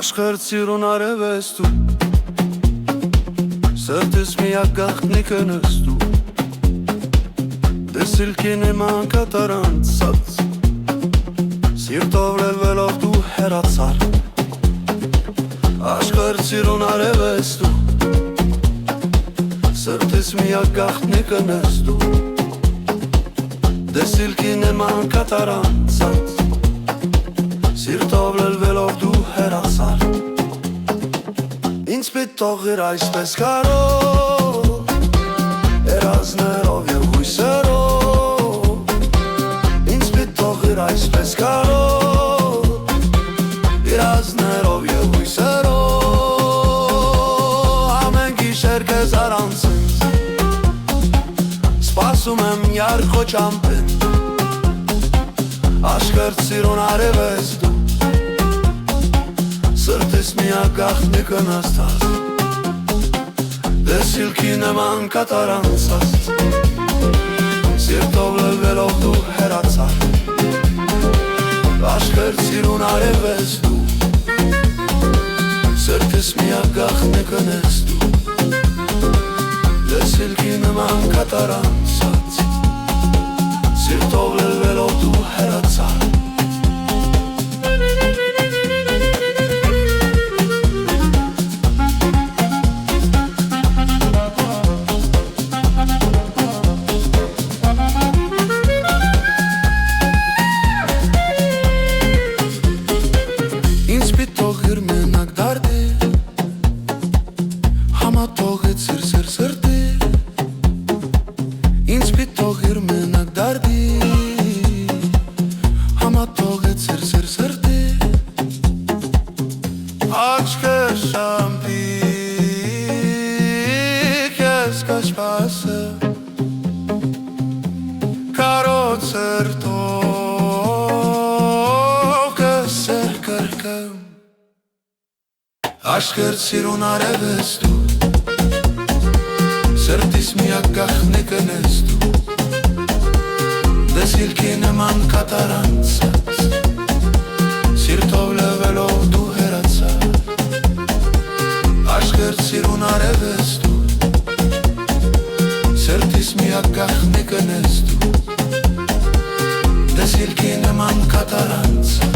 Աշխարհ սիրուն արևես դու, սրտիս միակ գաղտնիքն ես դու, դե սիլքին եմ անկատարանցած, սիրտով լելվելով դու հեռացար։ Աշխարհ սիրուն արևես դու, սրտիս միակ գաղտնիքն ես դու, դե սիլքին եմ անկատարանցած, սիրտով լելվելով դու հեռացար։ Ինձ պիտի թողիր այսպես կարով, երազներով և հույսերով, ինձ պիտի թողիր այսպես կարով, երազներով և հույսերով, ամեն գիշեր քեզ առանց ինձ, սպասում եմ յարքո ճամփին, աշխարհ սիրուն արևես դու, սրտիս միակ գաղտնիքն աստված, դե սիլքին եմ անկատարանցած, սիրտով լելվելով դու հեռացար։ Աշխարհ սիրուն արևես դու, սրտիս միակ գաղտնիքն ես դու, դե սիլքին եմ անկատարանցած, սիրտով լելվելով դու հեռացար։ Ինձ պիտի թողիր մենակ դարդի, համաթողեցիր սեր սրտի, ինձ պիտի թողիր մենակ դարդի, համաթողեցիր սեր սրտի, աչքեր շամփիկ ես կասպասը, կարոտ սրտով կսեր կրկեմ, աշխարհ սիրուն արևես դու, սրտիս միակ գաղտնիքն ես դու, դե սիլքին եմ անկատարանցած, սիրտով լելվելով դու հեռացար։ Աշխարհ սիրուն արևես դու, սրտիս միակ գաղտնիքն ես դու, դե սիլքին եմ անկատարանցած,